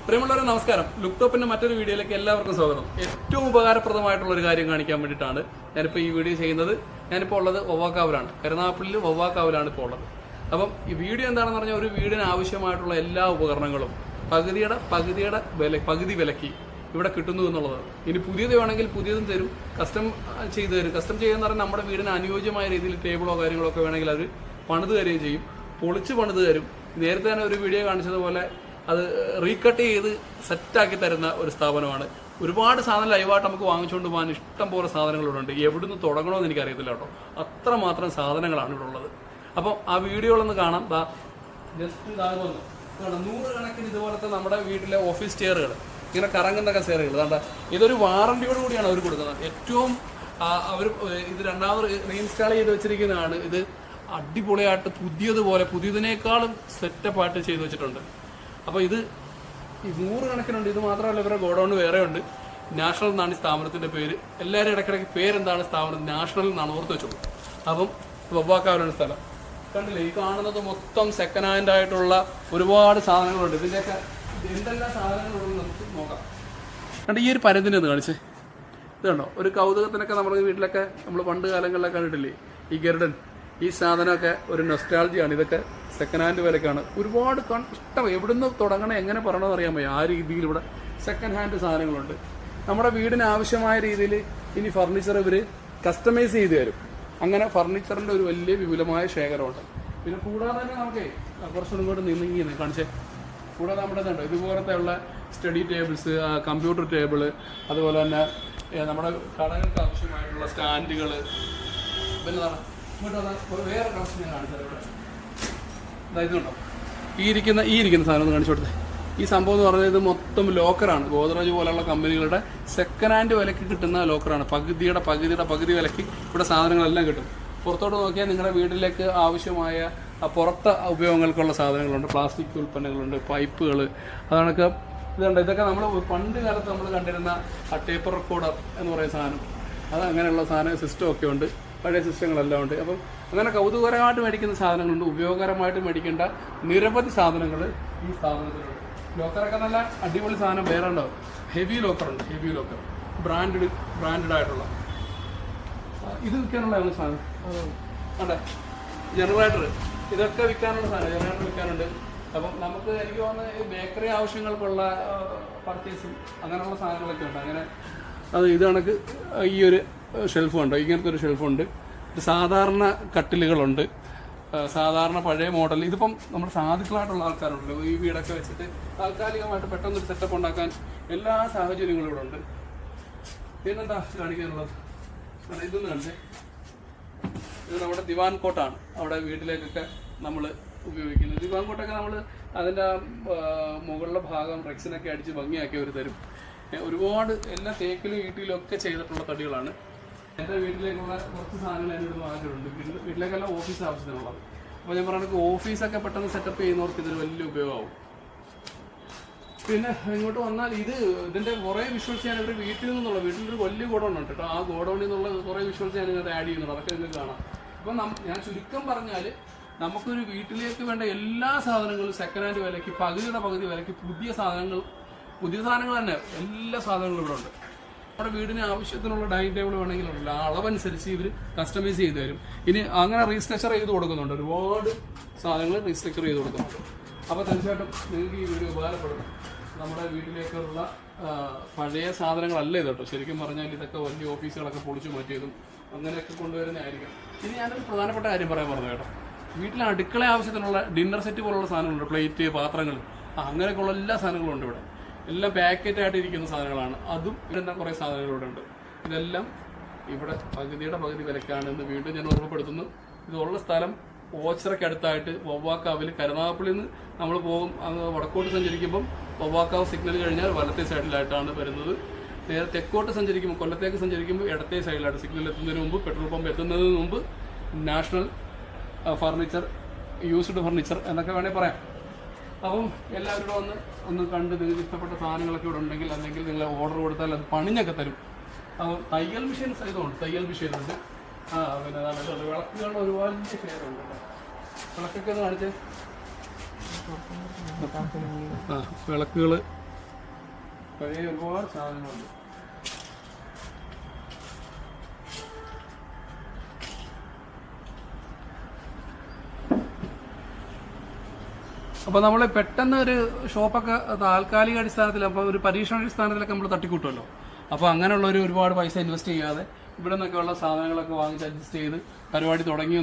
പ്രിയമുള്ളവരെ നമസ്കാരം. ലുക്ടോപ്പിന്റെ മറ്റൊരു വീഡിയോയിലേക്ക് എല്ലാവർക്കും സ്വാഗതം. ഏറ്റവും ഉപകാരപ്രദമായിട്ടുള്ള ഒരു കാര്യം കാണിക്കാൻ വേണ്ടിയിട്ടാണ് ഞാനിപ്പോൾ ഈ വീഡിയോ ചെയ്യുന്നത്. ഞാനിപ്പോൾ ഉള്ളത് വവ്വാക്കാവിലാണ്, കരുനാഗപ്പള്ളിയിൽ വവ്വാക്കാവിലാണ് ഇപ്പോൾ ഉള്ളത്. അപ്പം ഈ വീഡിയോ എന്താണെന്ന് പറഞ്ഞാൽ ഒരു വീടിന് ആവശ്യമായിട്ടുള്ള എല്ലാ ഉപകരണങ്ങളും പകുതി വിലക്ക് ഇവിടെ കിട്ടുന്നു എന്നുള്ളതാണ്. ഇനി പുതിയത് വേണമെങ്കിൽ പുതിയതും തരും, കസ്റ്റം ചെയ്ത് തരും. കസ്റ്റം ചെയ്യുന്ന പറഞ്ഞാൽ നമ്മുടെ വീടിന് അനുയോജ്യമായ രീതിയിൽ ടേബിളോ കാര്യങ്ങളോ ഒക്കെ വേണമെങ്കിൽ അത് പണിത് തരുകയും ചെയ്യും, പൊളിച്ച് പണിത് തരും. നേരത്തെ തന്നെ ഒരു വീഡിയോ കാണിച്ചതുപോലെ അത് റീകട്ട് ചെയ്ത് സെറ്റാക്കി തരുന്ന ഒരു സ്ഥാപനമാണ്. ഒരുപാട് സാധനം ലൈവായിട്ട് നമുക്ക് വാങ്ങിച്ചുകൊണ്ട് പോകാൻ ഇഷ്ടം പോലെ സാധനങ്ങൾ ഉണ്ട്. എവിടുന്ന് തുടങ്ങണമെന്ന് എനിക്കറിയത്തില്ല കേട്ടോ, അത്രമാത്രം സാധനങ്ങളാണ് ഇവിടെ ഉള്ളത്. അപ്പം ആ വീഡിയോകളൊന്ന് കാണാം. ജസ്റ്റ് നൂറുകണക്കിന് ഇതുപോലത്തെ നമ്മുടെ വീട്ടിലെ ഓഫീസ് ചെയറുകൾ, ഇങ്ങനെ കറങ്ങുന്ന കസേരകൾ. അതാണ്ട് ഇതൊരു വാറണ്ടിയോട് കൂടിയാണ് അവർ കൊടുക്കുന്നത്. ഏറ്റവും അവർ ഇത് രണ്ടാമത് റീഇൻസ്റ്റാൾ ചെയ്ത് വെച്ചിരിക്കുന്നതാണ്. ഇത് അടിപൊളിയായിട്ട് പുതിയതിനേക്കാളും സെറ്റപ്പായിട്ട് ചെയ്തു വെച്ചിട്ടുണ്ട്. അപ്പോൾ ഇത് 100 കണക്കിനുണ്ട്. ഇത് മാത്രമല്ല, ഇവരുടെ ഗോഡൗൺ വേറെ ഉണ്ട്. നാഷണൽ എന്നാണ് ഈ സ്ഥാപനത്തിൻ്റെ പേര്. എല്ലാവരും ഇടയ്ക്കിടയ്ക്ക് പേരെന്താണ് സ്ഥാപനം, നാഷണൽ എന്നാണ് ഓർത്ത് വെച്ചോളൂ. അപ്പം വവ്വാക്കാവിലാണ് സ്ഥലം. കണ്ടില്ലേ, ഈ കാണുന്നത് മൊത്തം സെക്കൻഡ് ഹാൻഡ് ആയിട്ടുള്ള ഒരുപാട് സാധനങ്ങളുണ്ട്. ഇതിൻ്റെയൊക്കെ എന്തെല്ലാം സാധനങ്ങളുണ്ടെന്ന് നമുക്ക് നോക്കാം. കണ്ട് ഈ ഒരു പരതിനെ ഒന്ന് കാണിച്ചേ. ഇത് കണ്ടോ, ഒരു കൗതുകത്തിനൊക്കെ നമ്മുടെ വീട്ടിലൊക്കെ നമ്മൾ പണ്ട് കാലങ്ങളിലൊക്കെ കണ്ടിട്ടില്ലേ ഈ ഗരുഡൻ. ഈ സാധനമൊക്കെ ഒരു നൊസ്റ്റാൾജിയാണ്. ഇതൊക്കെ സെക്കൻഡ് ഹാൻഡ് വിലക്കാണ്. ഒരുപാട് ഇഷ്ടം. എവിടുന്ന് തുടങ്ങണം, എങ്ങനെ പറയണമെന്ന് അറിയാൻ വയ്യ. ആ രീതിയിൽ ഇവിടെ സെക്കൻഡ് ഹാൻഡ് സാധനങ്ങളുണ്ട്. നമ്മുടെ വീടിന് ആവശ്യമായ രീതിയിൽ ഇനി ഫർണിച്ചർ ഇവർ കസ്റ്റമൈസ് ചെയ്ത് തരും. അങ്ങനെ ഫർണിച്ചറിൻ്റെ ഒരു വലിയ വിപുലമായ ശേഖരമുണ്ട്. പിന്നെ കൂടാതെ തന്നെ നമുക്ക് കുറച്ചും ഇങ്ങോട്ട് നീങ്ങി കാണിച്ചേ. കൂടാതെ നമ്മുടെ ഇതുണ്ട് ഇതുപോലത്തെ ഉള്ള സ്റ്റഡി ടേബിൾസ്, കമ്പ്യൂട്ടർ ടേബിള്, അതുപോലെ തന്നെ നമ്മുടെ കടകൾക്ക് ആവശ്യമായിട്ടുള്ള സ്റ്റാൻഡുകൾ. പിന്നെ വേറെ കളക്ഷൻ ഞാൻ കാണിച്ചത് ഇവിടെ. ഇതുണ്ടോ, ഈ ഇരിക്കുന്ന സാധനം ഒന്ന് കാണിച്ചു കൊടുത്തേ. ഈ സംഭവം എന്ന് പറഞ്ഞാൽ ഇത് മൊത്തം ലോക്കറാണ്. ഗോദ്രേജ് പോലുള്ള കമ്പനികളുടെ സെക്കൻഡ് ഹാൻഡ് വിലക്ക് കിട്ടുന്ന ലോക്കറാണ്. പകുതി വിലക്ക് ഇവിടെ സാധനങ്ങളെല്ലാം കിട്ടും. പുറത്തോട്ട് നോക്കിയാൽ നിങ്ങളുടെ വീട്ടിലേക്ക് ആവശ്യമായ പുറത്തെ ഉപയോഗങ്ങൾക്കുള്ള സാധനങ്ങളുണ്ട്. പ്ലാസ്റ്റിക് ഉൽപ്പന്നങ്ങളുണ്ട്, പൈപ്പുകൾ. അതാണൊക്കെ ഇതുണ്ട്. ഇതൊക്കെ നമ്മൾ പണ്ട് കാലത്ത് നമ്മൾ കണ്ടിരുന്ന ടേപ്പർ റെക്കോർഡർ എന്ന് പറയുന്ന സാധനം, അത് അങ്ങനെയുള്ള സാധനം സിസ്റ്റം ഒക്കെ ഉണ്ട്. പഴയ സിസ്റ്റങ്ങളെല്ലാം ഉണ്ട്. അപ്പം അങ്ങനെ കൗതുകകരമായിട്ട് മേടിക്കുന്ന സാധനങ്ങളുണ്ട്, ഉപയോഗകരമായിട്ട് മേടിക്കേണ്ട നിരവധി സാധനങ്ങൾ ഈ സ്ഥാപനത്തിലുണ്ട്. ലോക്കറൊക്കെ നല്ല അടിപൊളി സാധനം വേറെ ഉണ്ടാവും. ഹെവി ലോക്കറുണ്ട്, ഹെവി ലോക്കർ, ബ്രാൻഡഡ് ആയിട്ടുള്ള. ഇത് വിൽക്കാനുള്ള സാധനം അതെ, ജനറേറ്റർ, ഇതൊക്കെ വിൽക്കാനുള്ള സാധനം. ജനറേറ്റർ വിൽക്കാനുണ്ട്. അപ്പം നമുക്ക് എനിക്ക് തോന്നുന്നത് ബേക്കറി ആവശ്യങ്ങൾക്കുള്ള പർച്ചേസും അങ്ങനെയുള്ള സാധനങ്ങളൊക്കെ ഉണ്ട്. അങ്ങനെ അത് ഇത് കണക്ക് ഈ ഒരു ഷെൽഫുണ്ട്, ഇങ്ങനത്തെ ഒരു ഷെൽഫുണ്ട്. സാധാരണ കട്ടിലുകളുണ്ട്, സാധാരണ പഴയ മോഡൽ. ഇതിപ്പം നമ്മുടെ സാധുക്കളായിട്ടുള്ള ആൾക്കാരുണ്ടല്ലോ, ഈ വീടൊക്കെ വെച്ചിട്ട് താൽക്കാലികമായിട്ട് പെട്ടെന്നൊരു സെറ്റപ്പ് ഉണ്ടാക്കാൻ എല്ലാ സാഹചര്യങ്ങളും ഇവിടെ ഉണ്ട്. പിന്നെന്താ കാണിക്കാനുള്ളത്, ഇതൊന്നും കണ്ടേ. ഇത് നമ്മുടെ ദിവാൻ കോട്ടാണ്. അവിടെ വീട്ടിലേക്കൊക്കെ നമ്മൾ ഉപയോഗിക്കുന്നത്. ദിവാൻ കോട്ടൊക്കെ നമ്മൾ അതിൻ്റെ മുകളിലെ ഭാഗം റെക്സിനൊക്കെ അടിച്ച് ഭംഗിയാക്കി അവർ തരും. ഒരുപാട് എല്ലാ തേക്കിലും ഈട്ടിലും ഒക്കെ ചെയ്തിട്ടുള്ള തടികളാണ്. എൻ്റെ വീട്ടിലേക്കുള്ള കുറച്ച് സാധനങ്ങൾ എൻ്റെ ഇവിടെ വാങ്ങിയിട്ടുണ്ട്. വീട്ടിലേക്കെല്ലാം ഓഫീസ് ആവശ്യത്തിനുള്ളത്. അപ്പോൾ ഞാൻ പറയുന്നത് ഓഫീസൊക്കെ പെട്ടെന്ന് സെറ്റപ്പ് ചെയ്യുന്നവർക്ക് ഇതൊരു വലിയ ഉപയോഗമാവും. പിന്നെ ഇങ്ങോട്ട് വന്നാൽ ഇതിൻ്റെ കുറേ വിഷ്വൽസ് ഞാൻ ഇവർ വീട്ടിലൊരു വലിയ ഗോഡൗൺ ഉണ്ട് കേട്ടോ. ആ ഗോഡൗണിൽ നിന്നുള്ള കുറേ വിഷ്വൽസ് ഞാൻ ഇതിനകത്ത് ആഡ് ചെയ്യുന്നുണ്ട്. അതൊക്കെ നിങ്ങൾക്ക് കാണാം. അപ്പം ഞാൻ ചുരുക്കം പറഞ്ഞാൽ നമുക്കൊരു വീട്ടിലേക്ക് വേണ്ട എല്ലാ സാധനങ്ങളും സെക്കൻഡ് ഹാൻഡ് വിലയ്ക്ക് പകുതി വിലയ്ക്ക് പുതിയ സാധനങ്ങൾ തന്നെ എല്ലാ സാധനങ്ങളും ഇവിടെ ഉണ്ട്. നമ്മുടെ വീടിന് ആവശ്യത്തിനുള്ള ഡൈനിങ് ടേബിൾ വേണമെങ്കിലുള്ള അളവനുസരിച്ച് ഇവർ കസ്റ്റമൈസ് ചെയ്ത് തരും. ഇനി അങ്ങനെ റീസ്ട്രക്ചർ ചെയ്ത് കൊടുക്കുന്നുണ്ട്. ഒരുപാട് സാധനങ്ങൾ റീസ്ട്രക്ചർ ചെയ്ത് കൊടുക്കുന്നുണ്ട്. അപ്പോൾ തീർച്ചയായിട്ടും നിങ്ങൾക്ക് ഈ വീഡിയോ ഉപകാരപ്പെടും. നമ്മുടെ വീട്ടിലേക്കുള്ള പഴയ സാധനങ്ങളല്ല ഇത് കേട്ടോ. ശരിക്കും പറഞ്ഞാൽ ഇതൊക്കെ വലിയ ഓഫീസുകളൊക്കെ പൊളിച്ചു മാറ്റിയതും അങ്ങനെയൊക്കെ കൊണ്ടുവരുന്നതായിരിക്കും. ഇനി ഞാനൊരു പ്രധാനപ്പെട്ട കാര്യം പറയാൻ പറഞ്ഞു കേട്ടോ. വീട്ടിലെ അടുക്കള ആവശ്യത്തിനുള്ള ഡിന്നർ സെറ്റ് പോലുള്ള സാധനങ്ങളുണ്ട്, പ്ലേറ്റ്, പാത്രങ്ങൾ, അങ്ങനെയൊക്കെയുള്ള എല്ലാ സാധനങ്ങളും ഉണ്ട് ഇവിടെ. എല്ലാം പാക്കറ്റായിട്ട് ഇരിക്കുന്ന സാധനങ്ങളാണ്. അതും ഇവിടെ കുറേ സാധനങ്ങളിവിടെ ഉണ്ട്. ഇതെല്ലാം ഇവിടെ പകുതി വിലക്കാണെന്ന് വീണ്ടും ഞാൻ ഓർമ്മപ്പെടുത്തുന്നു. ഇതുള്ള സ്ഥലം ഓച്ചിറയ്ക്ക് അടുത്തായിട്ട് വവ്വാക്കാവിൽ, കരുനാഗപ്പള്ളിയിൽ നിന്ന് നമ്മൾ പോകും. അങ്ങ് വടക്കോട്ട് സഞ്ചരിക്കുമ്പം വവ്വാക്കാവ് സിഗ്നൽ കഴിഞ്ഞാൽ വലത്തെ സൈഡിലായിട്ടാണ് വരുന്നത്. നേരെ തെക്കോട്ട് സഞ്ചരിക്കുമ്പോൾ, കൊല്ലത്തേക്ക് സഞ്ചരിക്കുമ്പോൾ ഇടത്തെ സൈഡിലായിട്ട്. സിഗ്നൽ എത്തുന്നതിന് മുമ്പ്, പെട്രോൾ പമ്പ് എത്തുന്നതിന് മുമ്പ് നാഷണൽ ഫർണിച്ചർ, യൂസ്ഡ് ഫർണിച്ചർ എന്നൊക്കെ വേണമെങ്കിൽ പറയാം. അപ്പം എല്ലാവരും ഒന്ന് കണ്ട് നിങ്ങൾക്ക് ഇഷ്ടപ്പെട്ട സാധനങ്ങളൊക്കെ ഇവിടെ ഉണ്ടെങ്കിൽ, അല്ലെങ്കിൽ നിങ്ങൾ ഓർഡർ കൊടുത്താൽ അത് പണിഞ്ഞൊക്കെ തരും. അപ്പോൾ തയ്യൽ മെഷീൻസ് ഇതുണ്ട്, തയ്യൽ മെഷീനുണ്ട്. പിന്നെ വിളക്കുകളുടെ ഒരുപാട് ഷെയറുണ്ട്. വിളക്കൊക്കെ ഒന്ന് കാണിച്ചേ. വിളക്കുകൾ പഴയ ഒരുപാട് സാധനങ്ങളുണ്ട്. അപ്പോൾ നമ്മൾ പെട്ടെന്ന് ഒരു ഷോപ്പൊക്കെ താൽക്കാലിക അടിസ്ഥാനത്തിൽ, അപ്പോൾ ഒരു പരീക്ഷണാടിസ്ഥാനത്തിലൊക്കെ നമ്മൾ തട്ടിക്കൂട്ടുമല്ലോ. അപ്പോൾ അങ്ങനെയുള്ളൊരു ഒരുപാട് പൈസ ഇൻവെസ്റ്റ് ചെയ്യാതെ ഇവിടെ നിന്നൊക്കെയുള്ള സാധനങ്ങളൊക്കെ വാങ്ങിച്ച് അഡ്ജസ്റ്റ് ചെയ്ത് പരിപാടി തുടങ്ങി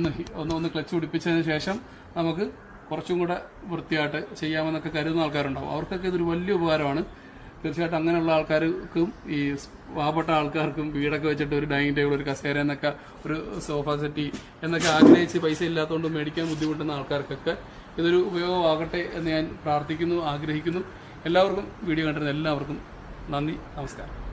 ഒന്ന് ക്ലച്ച് പിടിപ്പിച്ചതിന് ശേഷം നമുക്ക് കുറച്ചും കൂടെ വൃത്തിയായിട്ട് ചെയ്യാമെന്നൊക്കെ കരുതുന്ന ആൾക്കാരുണ്ടാവും. അവർക്കൊക്കെ ഇതൊരു വലിയ ഉപകാരമാണ്. തീർച്ചയായിട്ടും അങ്ങനെയുള്ള ആൾക്കാർക്കും ഈ പാവപ്പെട്ട ആൾക്കാർക്കും വീടൊക്കെ വെച്ചിട്ട് ഒരു ഡൈനിങ് ടേബിൾ, ഒരു കസേര എന്നൊക്കെ, ഒരു സോഫ സെറ്റി എന്നൊക്കെ ആഗ്രഹിച്ച് പൈസ ഇല്ലാത്തതുകൊണ്ട് മേടിക്കാൻ ബുദ്ധിമുട്ടുന്ന ആൾക്കാർക്കൊക്കെ ഇതൊരു ഉപയോഗമാകട്ടെ എന്ന് ഞാൻ പ്രാർത്ഥിക്കുന്നു, ആഗ്രഹിക്കുന്നു. എല്ലാവർക്കും വീഡിയോ കണ്ടിരുന്ന എല്ലാവർക്കും നന്ദി, നമസ്കാരം.